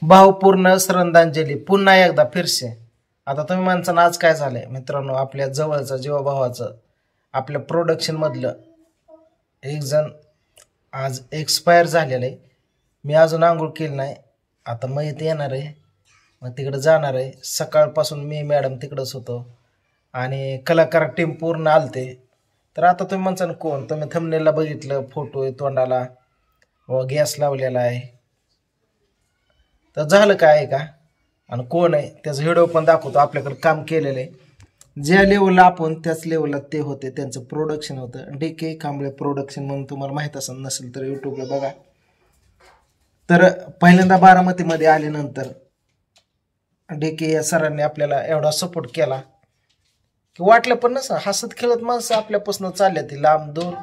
भावपूर्ण श्रद्धांजली पुन्हा एकदा फिरसे. आता तुम्ही म्हणता आज काय झालंय मित्रांनो, आपल्या जवळचं जीवाभावाचं आपल्या प्रोडक्शन मधलं एक जण आज एक्सपायर झालेलं आहे. मी अजून आंघोळ केली नाही. आता मयत येणार आहे, मग तिकडे जाणार आहे. सकाळपासून मी मॅडम तिकडंच होतो आणि कलाकार टीम पूर्ण आलते. तर आता तुम्ही म्हणता ना कोण, तुम्ही थंबनेलला बघितलं, फोटो आहे तोंडाला व गॅस लावलेला आहे. तर झालं काय आहे का आणि कोण आहे त्याचा व्हिडिओ पण दाखवतो. आपल्याकडे काम केलेलं आहे, ज्या लेवलला आपण त्याच लेवलला ते होते. त्यांचं प्रोडक्शन होतं DK कांबळे प्रोडक्शन म्हणून, तुम्हाला माहीत असेल, नसेल तर यूट्यूबला बघा. तर पहिल्यांदा बारामतीमध्ये आल्यानंतर DK या सरांनी आपल्याला एवढा सपोर्ट केला की वाटलं पण नसं. हसत खेळत माणसं आपल्यापासून चालल्या ती लांब दूर.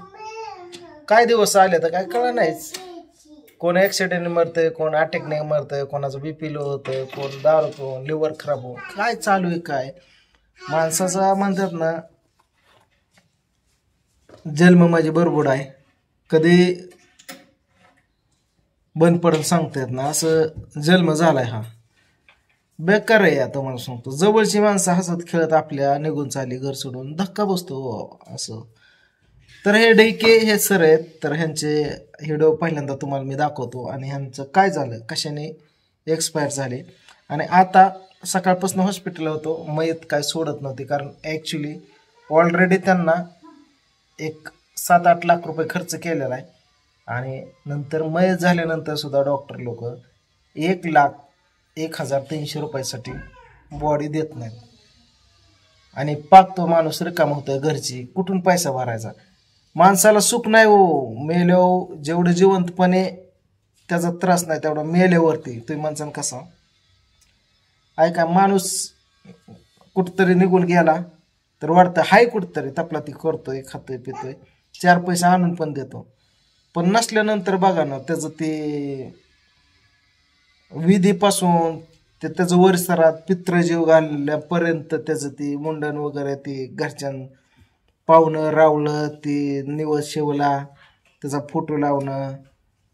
काय दिवस आले तर काय कळलं नाहीच. कोण ॲक्सिडेंट मरतंय, कोण अटॅकने मरतंय, कोणाचं BP लो होतं, कोण दारू, कोण लिव्हर खराब हो, काय चालू आहे काय माणसाचा. म्हणतात ना जन्म माझी बरबड आहे, कधी बंद पडून सांगता येत ना, असं जन्म झालाय हा. बेकार आहे. आता मला सांगतो, जवळची माणसं हसत खेळत आपल्या निघून चालली घर सोडून, धक्का बसतो असं. तर हे DK हे सर आहेत. तर ह्यांचे व्हिडिओ पहिल्यांदा तुम्हाला मी दाखवतो आणि ह्यांचं काय झालं, कशाने एक्सपायर झाले. आणि आता सकाळपासून हॉस्पिटलला होतो. मयत काय सोडत नव्हती, कारण ॲक्च्युली ऑलरेडी त्यांना एक 7-8 लाख रुपये खर्च केलेला आहे. आणि नंतर मयत झाल्यानंतर सुद्धा डॉक्टर लोक 1,01,300 रुपयासाठी बॉडी देत नाहीत. आणि पाक तो माणूस रिकामा होतोय, घरची कुठून पैसा भरायचा. माणसाला सुख नाही हो, मेल्यावर जेवढं जिवंतपणे त्याचा त्रास नाही तेवढा मेल्यावरती. तुम्ही म्हणसान कसा ऐका, माणूस कुठंतरी निघून गेला तर वाटतं हाय कुठंतरी तपला ती करतोय, खातोय, पितोय, 4 पैसे आणून पण देतो. पण नसल्यानंतर बघा ना, त्याचं ते विधीपासून ते त्याचं वरसरात पित्रजीव घालल्यापर्यंत त्याचं ती मुंडन वगैरे, ती घरच्यां पाहुणं रावलं, ती निवड शेवला, त्याचा फोटो लावणं,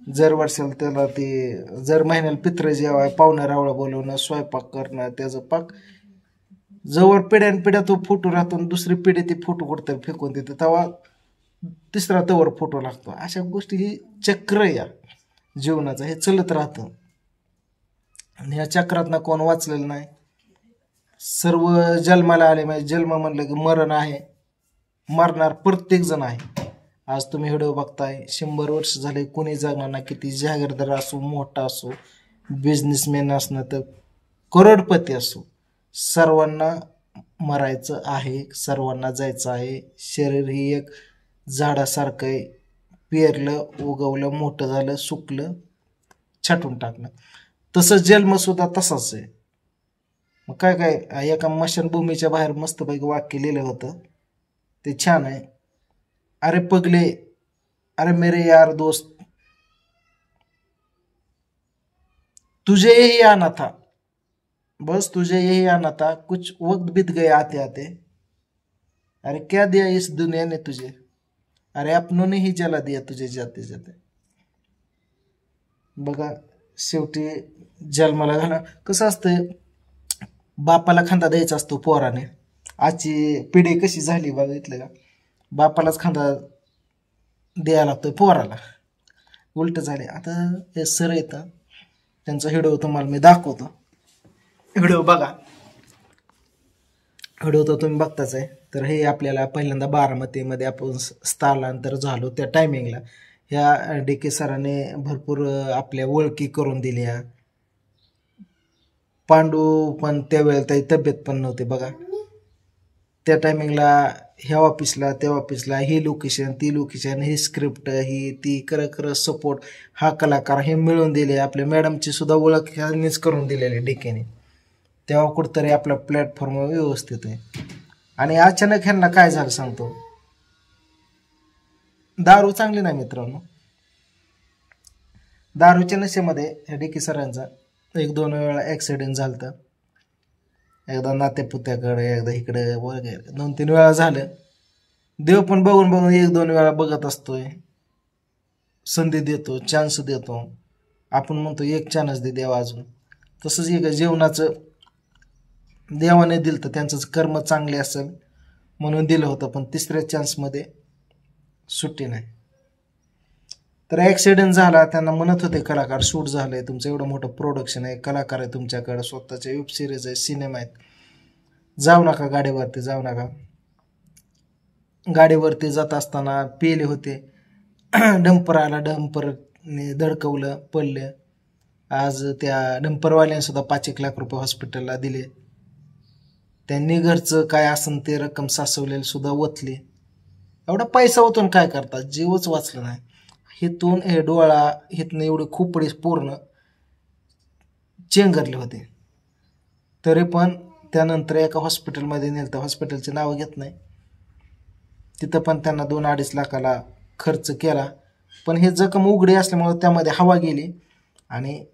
जर वर्षाला त्याला ते जर महिन्याला पित्र जेवाय पाहुणं रावळं बोलवणं, स्वयंपाक करणं, त्याचं पाक जवळ पिढ्यानपिढ्या तो फोटो राहतो. दुसरी पिढी ती फोटो कुठंतरी फेकून देते, तेव्हा तिसरा तवर फोटो लागतो. अशा गोष्टी ही चक्र या जीवनाचं हे चलत राहतं. आणि ह्या चक्रातनं कोण वाचलेलं नाही. सर्व जन्माला आले म्हणजे जन्म म्हणलं की मरण आहे, मरणार प्रत्येक जण आहे. आज तुम्ही व्हिडिओ बघताय, 100 वर्ष झाले, कोणी जगणार ना, किती जागीरदार असो, मोठा असो, बिझनेसमॅन असणं तर करोडपती असो, सर्वांना मरायचं आहे, सर्वांना जायचं आहे. शरीर ही एक झाडासारखं आहे, पेरलं, उगवलं, मोठं झालं, सुकलं, छाटून टाकलं. तसंच जन्मसुद्धा तसाच आहे. मग काय काय एका मशानभूमीच्या बाहेर मस्तपैकी वाक्य लिहिलं होतं, ते छान आहे. अरे पगले, अरे मेरे यार दोस्त, तुझे यही आना था, बस तुझे यही आना था, कुछ वक्त बीत गए आते आते. अरे क्या दिया इस दुनिया ने तुझे, अरे अपनों ने ही जला दिया तुझे जाते जाते. बघा, शेवटी जन्माला घाला. कसं असतं, बापाला खांदा द्यायचा असतो पोराने. आजची पिढी कशी झाली बघितलं का, बापालाच खांदा द्यायला लागतोय पोराला, उलट झाले. आता हे सर येतं, त्यांचा व्हिडिओ तुम्हाला मी दाखवतो. व्हिडिओ बघा, व्हिडिओ तर तुम्ही बघताच आहे. तर हे आपल्याला पहिल्यांदा बारामतीमध्ये आपण स्थलांतर झालो त्या टायमिंगला ह्या DK सरांनी भरपूर आपल्या ओळखी करून दिल्या. पांडू पण त्यावेळेला काही तब्येत पण नव्हती बघा. त्या टायमिंगला ह्या ऑफिसला त्या ऑफिसला, ही लोकेशन ती लोकेशन, ही स्क्रिप्ट ही ती कर सपोर्ट, हा कलाकार हे मिळवून दिले. आपल्या मॅडमची सुद्धा ओळख ह्यांनीच करून दिलेली DKने. तेव्हा कुठंतरी आपला प्लॅटफॉर्म व्यवस्थित आहे. आणि अचानक ह्यांना काय झालं सांगतो, दारू चांगली नाही मित्रांनो. दारूच्या नशेमध्ये ह्या DK सरांचा 1-2 वेळा ॲक्सिडेंट झालं. एकदा नातेपुत्याकडे, एकदा इकडे वगैरे 2-3 वेळा झालं. देव पण बघून बघून 1-2 वेळा बघत असतोय, संधी देतो, चान्स देतो. आपण म्हणतो एक चान्स दे देवा अजून, तसंच एक जीवनाचं देवाने दिलं तर त्यांचं कर्म चांगले असेल म्हणून दिलं होतं, पण तिसऱ्या चान्समध्ये सुट्टी नाही. तर ॲक्सिडेंट झाला. त्यांना म्हणत होते कलाकार शूट झालंय, तुमचं एवढं मोठं प्रोडक्शन आहे, कलाकार आहे तुमच्याकडे, स्वतःचे वेब सिरीज आहे, सिनेमा आहेत, जाऊ नका गाडीवरती, जाऊ नका. गाडीवरती जात असताना पेले होते. डंपर आला, डंपरने धडकवलं, पडले. आज त्या डंपरवाल्याने सुद्धा 5-1 लाख रुपये हॉस्पिटलला दिले. त्यांनी घरचं काय असन ते रक्कम साचवलेली सुद्धा ओतली. एवढा पैसा ओतून काय करतात, जीवच वाचलं नाही. हिथून हे डोळा हिथनं एवढे खोपडे पूर्ण चेंगरले होते. तरी पण त्यानंतर एका हॉस्पिटलमध्ये नेलं, तर हॉस्पिटलचे नावं घेत नाही, तिथं पण त्यांना 2-2.5 लाखाला खर्च केला. पण हे जखम उघडी असल्यामुळे त्यामध्ये हवा गेली आणि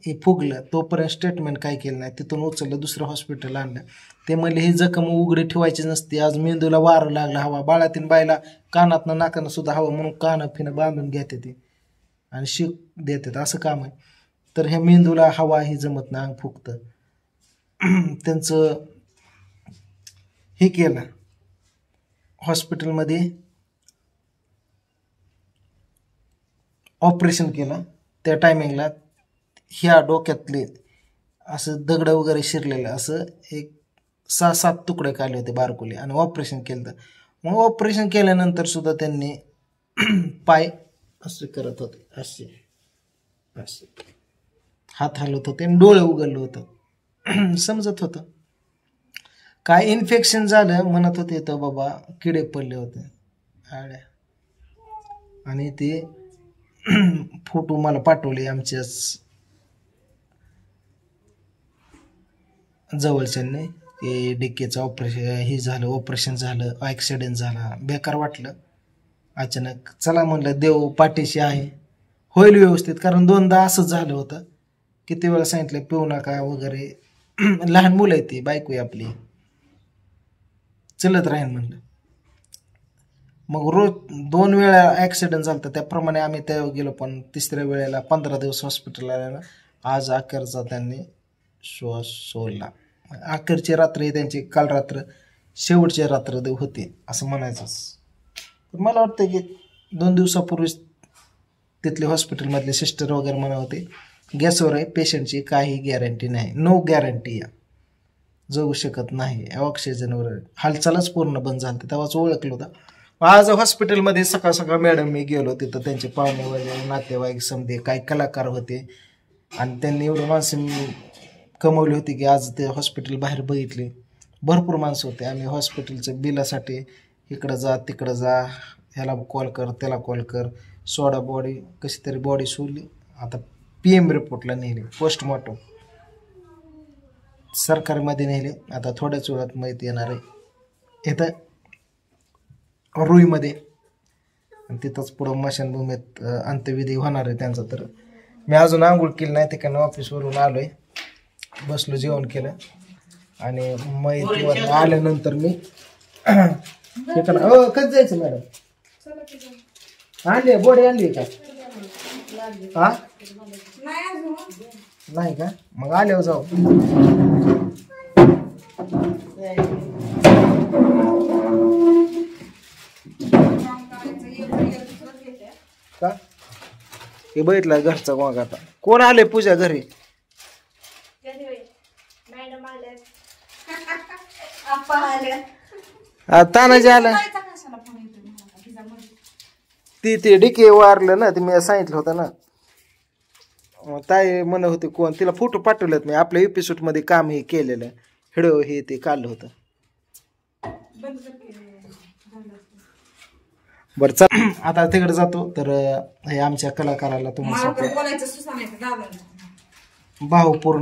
हे फुगलं. तोपर्यंत स्टेटमेंट काय केलं नाही, तिथून उचललं, दुसरं हॉस्पिटल आणलं. ते म्हणले ही जखम उघडी ठेवायची नसते, आज मेंदूला वारं लागलं, हवा, बाळातीन बायला कानातनं नाकानं सुद्धा हवा, म्हणून कानं फिनं बांधून घेते ते आणि शिक देतात, असं काम आहे. तर ह्या मेंदूला हवा ही जमत नाही, अंग फुगतं. त्यांचं हे केलं, हॉस्पिटलमध्ये ऑपरेशन केलं. त्या टायमिंगला ह्या डोक्यातले असं दगड वगैरे शिरलेलं असं एक 6-7 तुकडे काढले होते बारकुले आणि ऑपरेशन केलं. मग ऑपरेशन केल्यानंतर सुद्धा त्यांनी पाय असे करत होते, असे असे हात हलवत होते आणि डोळे उघडलं होतं. समजत होतं काय इन्फेक्शन झालं म्हणत होते, तर बाबा किडे पडले होते आड्या. आणि ते फोटो मला पाठवले आमच्याच जवळच्यांनी. ते डिक्कीचं ऑपरेशन हे झालं, ऑपरेशन झालं, ॲक्सिडेंट झाला. बेकार वाटलं अचानक. चला म्हणलं देव पाठीशी आहे, होईल व्यवस्थित. कारण 2दा असंच झालं होतं. किती वेळा सांगितलं पिऊ नका वगैरे. लहान मुलं आहे ती, बायको आहे आपली, चलत राहीन म्हणलं. मग रोज 2 वेळा ॲक्सिडेंट झाला, त्याप्रमाणे आम्ही त्या गेलो. पण तिसऱ्या वेळेला 15 दिवस हॉस्पिटलला आलेला. आज अखेरचा त्यांनी श्वास सोडला. अखेरची रात्र त्यांची काल रात्र शेवटची रात्र होती असं म्हणायचंच. तर मला वाटतं की 2 दिवसापूर्वीच तिथले हॉस्पिटलमधले सिस्टर वगैरे म्हणत होते गॅसवर आहे, पेशंटची काही गॅरंटी नाही, नो गॅरंटी, या जगू शकत नाही, ऑक्सिजनवर. हालचालच पूर्ण बंद झाली, तेव्हाच ओळखलं होतं. आज हॉस्पिटलमध्ये सकाळ सकाळ मॅडम मी गेलो, तिथं त्यांचे पाहुणे वगैरे नातेवाईक समजे काही कलाकार होते आणि त्यांनी एवढं माणसं कमवली होती की आज ते हॉस्पिटल बाहेर बघितले, भरपूर माणसं होते. आम्ही हॉस्पिटलच्या बिलासाठी इकडं जा तिकडं जा, ह्याला कॉल कर त्याला कॉल कर, सोडा बॉडी, कशी तरी बॉडी सोडली. आता PM रिपोर्टला नेले, पोस्टमॉर्टम सरकारमध्ये नेले. आता थोड्याच वेळात माहिती येणार आहे इथं रुईमध्ये, आणि तिथंच पुढं मशानभूमीत अंत्यविधी होणार आहे त्यांचा. तर मी अजून आंघोळ केली नाही, तिकडनं ऑफिसवरून आलो आहे, बसलो, जेवण केलं आणि माहिती आल्यानंतर मी कधी जायचं मॅडम? आणली बॉडी आणली का? हा नाही का? मग आल्यावर जाऊ. का हे बघितलं घरचा मग आता कोण आले पूजा घरी? तानाजी आला. ती डिके वारलं ना, ते मी सांगितलं होतं ना. ताई म्हणत होते कोण, तिला फोटो पाठवलेत मी, आपल्या एपिसोड मध्ये काम हे केलेलं, हिडो हे ते काढलं होतं. बरं चल आता तिकडे जातो. तर हे आमच्या कलाकाराला तुम्हाला भावपूर्ण